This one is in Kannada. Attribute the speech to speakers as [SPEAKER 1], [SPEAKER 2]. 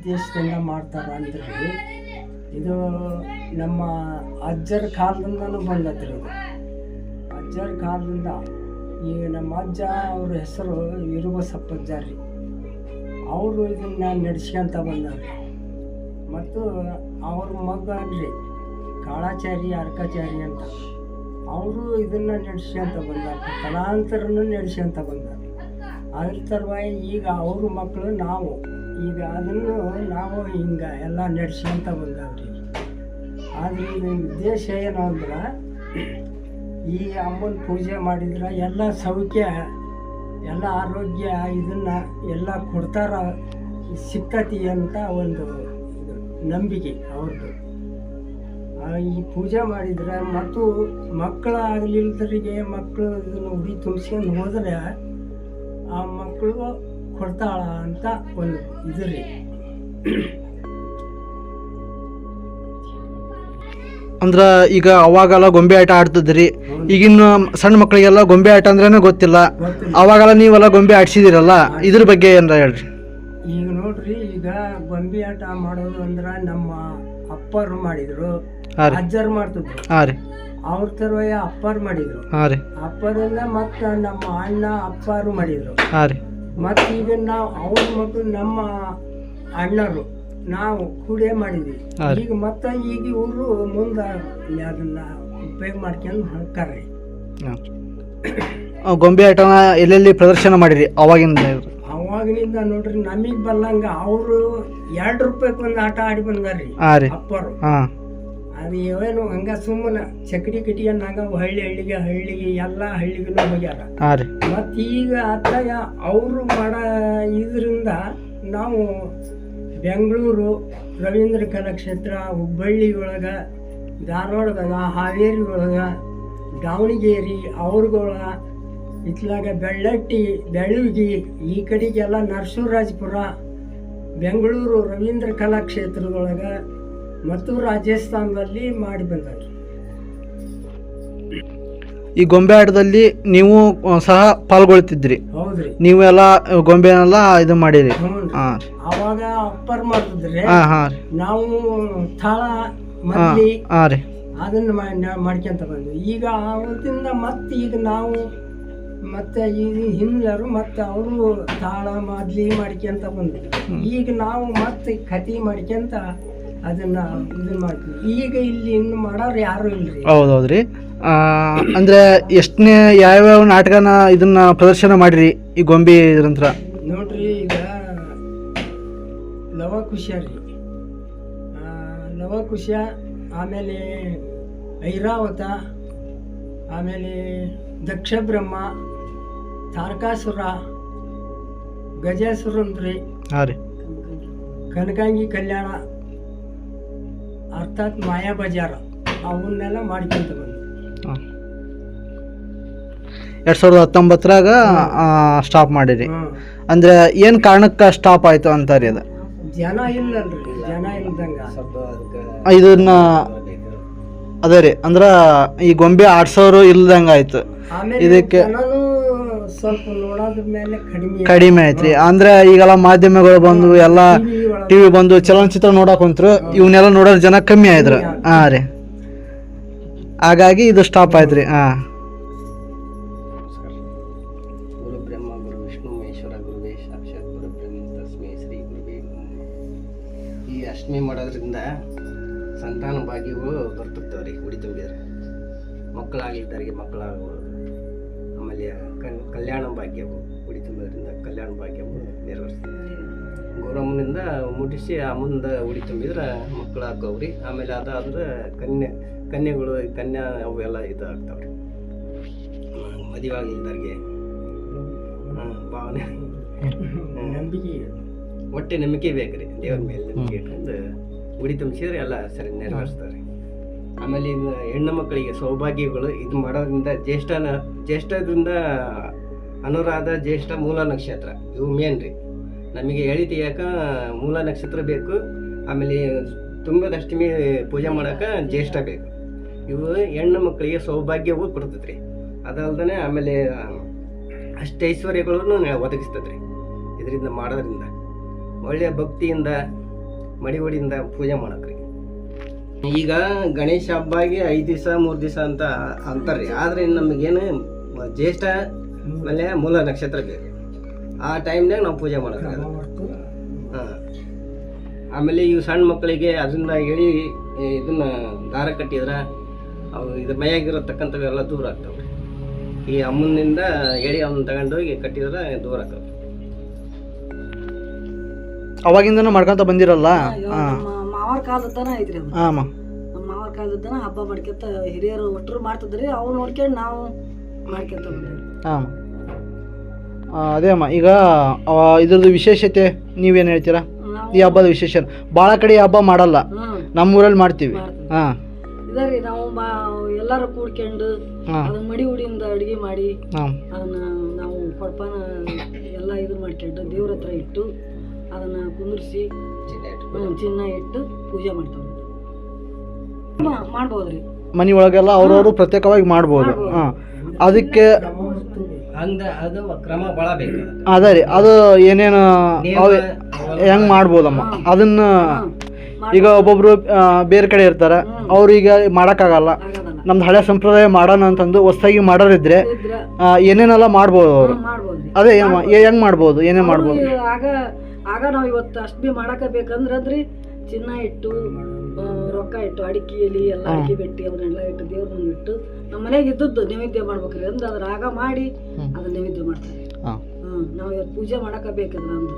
[SPEAKER 1] ಉದ್ದೇಶದಿಂದ ಮಾಡ್ತಾರೆ ಅಂದ್ರೆ ಇದು ನಮ್ಮ ಅಜ್ಜರ ಕಾಲದಿಂದನೂ ಬಂದತ್ರಿ. ಇದು ಅಜ್ಜರ ಕಾಲದಿಂದ ಈಗ ನಮ್ಮ ಅಜ್ಜ ಅವ್ರ ಹೆಸರು ವೀರಬಸಪ್ಪಜ್ಜ ರೀ. ಅವರು ಇದನ್ನು ನಡೆಸ್ಕೊಂತ ಬಂದಾರೆ. ಮತ್ತು ಅವ್ರ ಮಗ ರೀ ಕಾಳಾಚಾರಿ ಅರ್ಕಾಚಾರಿ ಅಂತ, ಅವರು ಇದನ್ನು ನಡೆಸ್ಕೊಂತ ಬಂದಾರೆ, ತಲಾಂತರನ್ನು ನಡೆಸ್ಕೊಂತ ಬಂದಾರೆ. ಅದ್ರ ತರವಾಗಿ ಈಗ ಅವ್ರ ಮಕ್ಕಳು ನಾವು ಈಗ ಅದನ್ನು ನಾವು ಹಿಂಗೆ ಎಲ್ಲ ನಡೆಸ್ಕೊಂತ ಬಂದಾವ್ರಿ. ಆದರೆ ಇದು ಉದ್ದೇಶ ಏನು ಅಂದ್ರೆ ಈ ಅಮ್ಮನ ಪೂಜೆ ಮಾಡಿದ್ರೆ ಎಲ್ಲ ಸೌಖ್ಯ, ಎಲ್ಲ ಆರೋಗ್ಯ ಇದನ್ನು ಎಲ್ಲ ಕೊಡ್ತಾರ ಸಿಕ್ಕತಿ ಅಂತ ಒಂದು ನಂಬಿಕೆ ಅವ್ರದ್ದು. ಈ ಪೂಜೆ ಮಾಡಿದರೆ ಮತ್ತು ಮಕ್ಕಳಾಗಲಿಲ್ಲದರಿಗೆ ಮಕ್ಕಳು ಇದನ್ನು ಉಡಿ ತುಂಬಿಸ್ಕೊಂಡು ಹೋದರೆ ಆ ಮಕ್ಕಳು ಕೊಡ್ತಾಳ ಅಂತ ಒಂದು ಇದು ರೀ.
[SPEAKER 2] ಅಂದ್ರೆ ಈಗ ಅವಾಗೆಲ್ಲ ಗೊಂಬೆ ಆಟ ಆಡ್ತಿದ್ರಿ, ಈಗಿನ ಸಣ್ಣ ಮಕ್ಕಳಿಗೆಲ್ಲ ಗೊಂಬೆ ಆಟ ಅಂದ್ರೇನೆ ಗೊತ್ತಿಲ್ಲ. ಅವಾಗೆಲ್ಲ ನೀವೆಲ್ಲ ಗೊಂಬೆ ಆಡ್ಸಿದಿರಲ್ಲ, ಇದ್ರ ಬಗ್ಗೆ ಏನಾರ ಹೇಳ್ರಿ.
[SPEAKER 1] ಈಗ ನೋಡ್ರಿ, ಈಗ ಗೊಂಬೆ ಆಟ ಮಾಡೋದು ಅಂದ್ರೆ ನಮ್ಮ ಅಪ್ಪರು ಮಾಡಿದ್ರು, ಅಜ್ಜರು ಮಾಡ್ತಿದ್ರು. ಅವ್ರ ತರವಾಗಿ ಅಪ್ಪರು ಮಾಡಿದ್ರು. ಅಪ್ಪರಿಂದ ಮತ್ತು ನಮ್ಮ ಅಣ್ಣ ಅಪ್ಪರು ಮಾಡಿದ್ರು. ಮತ್ತು ಈಗ ನಾವು ಅವ್ರ ಮಕ್ಕಳು ನಮ್ಮ ಅಣ್ಣರು ನಾವು ಕೂಡೇ ಮಾಡಿದ್ವಿ. ಈಗ ಮತ್ತೆ ಈಗ ಇವರು ಮುಂದೆ ಅದನ್ನ ಉಪಯೋಗ ಮಾಡ್ಕೊಂಡು ಹಾಕ್ತಾರೆ.
[SPEAKER 2] ಗೊಂಬೆ ಆಟನ ಎಲ್ಲೆಲ್ಲಿ ಪ್ರದರ್ಶನ ಮಾಡಿರಿ
[SPEAKER 1] ಅವಾಗಿನಿಂದ ನೋಡ್ರಿ, ನಮಗ್ ಬಲ್ಲಂಗ ಅವರು 2 ರೂಪಾಯಿಗೆ ಒಂದು ಆಟ ಆಡಿ ಬಂದಾರ್ರಿ ಅಪ್ಪರು. ಅದು ಏನು ಹಂಗ ಸುಮ್ಮನೆ ಚಕಡಿ ಕಟಿಯನ್ನ ಹಳ್ಳಿಗೆ ಎಲ್ಲ ಹಳ್ಳಿಗೂ ಹೋಗ್ಯಾರ. ಮತ್ತು ಈಗ ಅದ್ರಾಗ ಅವರು ಮಾಡ ಇದರಿಂದ ನಾವು ಬೆಂಗಳೂರು ರವೀಂದ್ರ ಕಲಾಕ್ಷೇತ್ರ, ಹುಬ್ಬಳ್ಳಿ ಒಳಗೆ, ಧಾರವಾಡದಾಗ, ಹಾವೇರಿ ಒಳಗೆ, ದಾವಣಗೆರೆ ಅವ್ರಗಳ ಇತ್ಲಾಗ ಬೆಳ್ಳಟ್ಟಿ, ಬೆಳಗಿ, ಈ ಕಡೆಗೆಲ್ಲ ನರಸರಾಜಪುರ, ಬೆಂಗಳೂರು ರವೀಂದ್ರ ಕಲಾಕ್ಷೇತ್ರದೊಳಗೆ ಮತ್ತು ರಾಜಸ್ಥಾನದಲ್ಲಿ ಮಾಡಿ ಬಂದಾರೆ.
[SPEAKER 2] ಈ ಗೊಂಬೆ ಆಟದಲ್ಲಿ ನೀವು ಸಹ ಪಾಲ್ಗೊಳ್ತಿದ್ರಿ?
[SPEAKER 1] ಹೌದ್ರಿ.
[SPEAKER 2] ನೀವು ಎಲ್ಲ ಗೊಂಬೆನೆಲ್ಲ ಇದು ಮಾಡಿರಿ?
[SPEAKER 1] ಅವಾಗ ಅಪ್ಪರ್ ಮಾಡ್ತಿದ್ರಿ, ನಾವು ತಾಳ ಮದ್ಲಿ ಅದನ್ನ ಮಾಡ್ಕೊಂತ ಬಂದ್ವಿ. ಈಗ ಅವತ್ತಿಂದ ಮತ್ತೆ ಈಗ ನಾವು ಮತ್ತೆ ಈಗ ಹಿಂದರು ಮತ್ತೆ ಅವರು ತಾಳ ಮದ್ಲಿ ಮಾಡ್ಕೊಂತ ಬಂದ್ವಿ. ಈಗ ನಾವು ಮತ್ತೆ ಕತಿ ಮಾಡ್ಕೊಂತ ಅದನ್ನ ಇದನ್ನ ಮಾಡ್ತೀವಿ. ಈಗ ಇಲ್ಲಿ ಇನ್ನು ಮಾಡೋರು ಯಾರು ಇಲ್ರಿ.
[SPEAKER 2] ಹೌದೌದ್ರಿ. ಅಂದ್ರೆ ಎಷ್ಟನೇ ಯಾವ್ಯಾವ ನಾಟಕನ ಇದನ್ನ ಪ್ರದರ್ಶನ ಮಾಡಿರಿ ಈ ಗೊಂಬೆ ಇದ್ರಂತ್ರ?
[SPEAKER 1] ನೋಡ್ರಿ, ಈಗ ಲವಕುಶ ರೀ, ಲವಕುಶ, ಆಮೇಲೆ ಐರಾವತ, ಆಮೇಲೆ ದಕ್ಷ ಬ್ರಹ್ಮ, ತಾರಕಾಸುರ, ಗಜಾಸುರನ್ರಿ, ಕನಕಾಂಗಿ ಕಲ್ಯಾಣ ಅರ್ಥಾತ್ ಮಾಯಾ ಬಜಾರ, ಅವನ್ನೆಲ್ಲ ಮಾಡ್ಕೊಂತ ಬಂದು
[SPEAKER 2] 2019ರಾಗ ಸ್ಟಾಪ್ ಮಾಡಿರಿ. ಅಂದ್ರೆ ಏನ್ ಕಾರಣಕ್ಕೆ ಸ್ಟಾಪ್ ಆಯ್ತು ಅಂತಾರಿ? ಅದ
[SPEAKER 1] ಜನ ಇಲ್ಲಲ್ರಿ, ಜನ ಇಲ್ದಂಗ
[SPEAKER 2] ಇದನ್ನ ಅದೇ ರೀ, ಅಂದ್ರ ಈ ಗೊಂಬೆ ಆಡ್ಸೋರು ಇಲ್ದಂಗ ಆಯ್ತು. ಇದಕ್ಕೆ
[SPEAKER 1] ಸ್ವಲ್ಪ ನೋಡೋದ್ರ ಮೇಲೆ
[SPEAKER 2] ಕಡಿಮೆ ಐತ್ರಿ. ಅಂದ್ರೆ ಈಗೆಲ್ಲ ಮಾಧ್ಯಮಗಳು ಬಂದು ಎಲ್ಲ ಟಿವಿ ಬಂದು ಚಲನಚಿತ್ರ ನೋಡಕ್ ಕುಂತ್ರು, ಇವನ್ನೆಲ್ಲ ನೋಡೋರ್ ಜನ ಕಮ್ಮಿ ಆಯ್ತು. ರೀ, ಹಾಗಾಗಿ ಇದು ಸ್ಟಾಪ್ ಆಯ್ತ್ರಿ.
[SPEAKER 3] ಗುರು ಬ್ರಹ್ಮ ಗುರು ವಿಷ್ಣು ಮಹೇಶ್ವರ ಗುರುವೇ ಸಾಕ್ಷಾತ್ ಗುರು ಬ್ರಹ್ಮ ತಸ್ಮೈ ಶ್ರೀ ಗುರುವೇ ನಮಃ. ಈ ಅಷ್ಟಮಿ ಮಾಡೋದ್ರಿಂದ ಸಂತಾನ ಭಾಗ್ಯಗಳು ಬರ್ತಿರ್ತಾವ್ರಿ. ಉಡಿ ತುಂಬಿದ್ರೆ ಮಕ್ಕಳಾಗಿದ್ದವರಿಗೆ ಮಕ್ಕಳಾಗುವುದು, ಆಮೇಲೆ ಕಲ್ಯಾಣ ಭಾಗ್ಯವು ಉಡಿ ತುಂಬೋದ್ರಿಂದ ಕಲ್ಯಾಣ ಭಾಗ್ಯವು ನೆರವೇರಿಸ್ತದೆ. ಗೌರಮ್ಮನಿಂದ ಮುಟ್ಟಿಸಿ ಆ ಮುಂದೆ ಉಡಿ ತುಂಬಿದ್ರೆ ಮಕ್ಕಳು ಹಾಕೋವ್ರಿ. ಆಮೇಲೆ ಅದಾದ್ರೆ ಕನ್ಯೆಗಳು ಕನ್ಯಾ ಅವೆಲ್ಲ ಇದು ಆಗ್ತಾವ್ರಿ. ಮದುವೆ ಆಗಿಲ್ದವ್ರಿಗೆ ಭಾವನೆ
[SPEAKER 1] ನಂಬಿಕೆ,
[SPEAKER 3] ಒಟ್ಟೆ ನಂಬಿಕೆ ಬೇಕ್ರಿ. ದೇವ್ರ ಮೇಲೆ ನಂಬಿಕೆ ಇಟ್ಕೊಂಡು ಉಡಿ ತುಂಬಿಸಿದ್ರೆ ಎಲ್ಲ ಸರಿ ನೆರವೇರಿಸ್ತಾರೆ. ಆಮೇಲೆ ಇದು ಹೆಣ್ಣು ಮಕ್ಕಳಿಗೆ ಸೌಭಾಗ್ಯಗಳು ಇದು ಮಾಡೋದ್ರಿಂದ ಜ್ಯೇಷ್ಠದಿಂದ ಅನುರಾಧ, ಜ್ಯೇಷ್ಠ, ಮೂಲ ನಕ್ಷತ್ರ ಇವು ಮೇನ್ ರೀ. ನಮಗೆ ಎಳಿ ತೆಗಿಯಾಕ ಮೂಲ ನಕ್ಷತ್ರ ಬೇಕು. ಆಮೇಲೆ ತುಂಬದಷ್ಟಮಿ ಪೂಜೆ ಮಾಡೋಕೆ ಜ್ಯೇಷ್ಠ ಬೇಕು. ಇವು ಹೆಣ್ಣು ಮಕ್ಕಳಿಗೆ ಸೌಭಾಗ್ಯವೂ ಕೊಡ್ತೈತ್ರಿ. ಅದಲ್ದೇ ಆಮೇಲೆ ಅಷ್ಟೈಶ್ವರ್ಯಗಳನ್ನು ಒದಗಿಸ್ತದೆ ರೀ ಇದರಿಂದ ಮಾಡೋದ್ರಿಂದ. ಒಳ್ಳೆಯ ಭಕ್ತಿಯಿಂದ ಮಡಿವಡಿಯಿಂದ ಪೂಜೆ ಮಾಡಕ್ರಿ. ಈಗ ಗಣೇಶ ಹಬ್ಬಾಗಿ 5 ದಿವಸ 3 ದಿವಸ ಅಂತ ಅಂತಾರ್ರಿ. ಆದ್ರೆ ನಮಗೇನು ಜ್ಯೇಷ್ಠ ಆಮೇಲೆ ಮೂಲ ನಕ್ಷತ್ರ ಬೇಕು. ಆ ಟೈಮ್ನಾಗ ನಾವು ಪೂಜೆ ಮಾಡಕ್ರಿ. ಹಾಂ, ಆಮೇಲೆ ಇವು ಸಣ್ಣ ಮಕ್ಕಳಿಗೆ ಅದರಿಂದ ಎಳಿ ಇದನ್ನ ದಾರ ಕಟ್ಟಿದ್ರೆ ಅವು ಇದ್ರ ಮೈಯಾಗಿರತಕ್ಕಂಥವೆಲ್ಲ ದೂರ ಆಗ್ತಾವೆ. ಈ ಅಮ್ಮನಿಂದ ಎಳಿ ಅವನ್ನ ತಗೊಂಡೋಗಿ ಕಟ್ಟಿದ್ರೆ ದೂರ ಆಗ್ತವೆ.
[SPEAKER 2] ಅವಾಗಿಂದನೂ ಮಾಡ್ಕೊಂತ ಬಂದಿರಲ್ಲ.
[SPEAKER 4] ಮಾವರ ಕಾಲದನ ಐತ್ರಿ ಅದು.
[SPEAKER 2] ಹಾಂ,
[SPEAKER 4] ನಮ್ಮ ಮಾವರ ಕಾಲದನ ಹಬ್ಬ ಮಾಡ್ಕೊಂತ ಹಿರಿಯರು ಒಟ್ಟರು ಮಾಡ್ತಿದ್ರಿ, ಅವ್ರು ನೋಡ್ಕೊಂಡು ನಾವು ಮಾಡ್ಕೊಂತ ಬಂದ್ರಿ.
[SPEAKER 2] ಹಾಂ, ಅದೇ ಅಮ್ಮ. ಈಗ ಇದ್ರದ್ದು ವಿಶೇಷತೆ ನೀವೇನು ಹೇಳ್ತೀರಾ? ಈ ಹಬ್ಬದ ವಿಶೇಷ ಭಾಳ ಕಡೆ ಹಬ್ಬ ಮಾಡಲ್ಲ, ನಮ್ಮೂರಲ್ಲಿ ಮಾಡ್ತೀವಿ. ಹಾಂ,
[SPEAKER 4] ಇದರಿ ನಾವು ಎಲ್ಲರೂ ಕೂಡ್ಕೊಂಡು ಅದನ್ನ ಮಡಿ ಹುಡಿಯಿಂದ ಅಡುಗೆ ಮಾಡಿ ಅದನ್ನ ನಾವು ಕೊಡಪಾನ ಎಲ್ಲ ಇದು ಮಾಡ್ಕೊಂಡು ದೇವ್ರ ಹತ್ರ ಇಟ್ಟು ಅದನ್ನ ಕುಂದಿರಿಸಿ ಚಿನ್ನ ಇಟ್ಟು ಪೂಜೆ ಮಾಡ್ತಾವೆ. ಮಾಡ್ಬೋದ್ರಿ,
[SPEAKER 2] ಮನೆ ಒಳಗೆಲ್ಲ ಅವ್ರವರು ಪ್ರತ್ಯೇಕವಾಗಿ ಮಾಡ್ಬೋದು. ಹಾಂ, ಅದಕ್ಕೆ
[SPEAKER 3] ಅದು ಕ್ರಮ ಭಾಳ ಬೇಕು.
[SPEAKER 2] ಅದೇ ರೀ, ಅದು ಏನೇನು ಹೆಂಗ್ ಮಾಡ್ಬೋದಮ್ಮ ಅದನ್ನ. ಈಗ ಒಬ್ಬೊಬ್ರು ಬೇರೆ ಕಡೆ ಇರ್ತಾರೆ, ಅವ್ರೀಗ ಮಾಡೋಕ್ಕಾಗಲ್ಲ. ನಮ್ದು ಹಳೆ ಸಂಪ್ರದಾಯ ಮಾಡೋಣ ಅಂತಂದು ಹೊಸದಾಗಿ ಮಾಡೋರಿದ್ರೆ ಏನೇನೆಲ್ಲ ಮಾಡ್ಬೋದು ಅವರು. ಅದೇ ಹೆಂಗ್ ಮಾಡ್ಬೋದು, ಏನೇನು ಮಾಡ್ಬೋದು?
[SPEAKER 4] ಆಗ ನಾವು ಇವತ್ತು ಅಷ್ಟೇ ಮಾಡಕ ಬೇಕಂದ್ರದ್ರಿ ಚಿನ್ನ ಇಟ್ಟು ರೊಕ್ಕ ಇಟ್ಟು ಅಡಿಕೆ ಎಲೆ ಎಲ್ಲ ಅಡಿಕೆ ಬೆಟ್ಟಿ ಅವನ್ನೆಲ್ಲ ಇಟ್ಟು ದೇವ್ರ ಮುಂದೆ ಇಟ್ಟು ನಮ್ಮ ಮನೆಗೆ ಇದ್ದದ್ದು ನೈವೇದ್ಯ ಮಾಡ್ಬೇಕ್ರಿ ಅಂದ್ ಅದ್ರ ಆಗ ಮಾಡಿ ಅದನ್ನ ನೈವೇದ್ಯ ಮಾಡ್ತಾರೆ. ನಾವು ಇವತ್ತು ಪೂಜೆ ಮಾಡಕ ಬೇಕಂದ್ರ ಅಂದು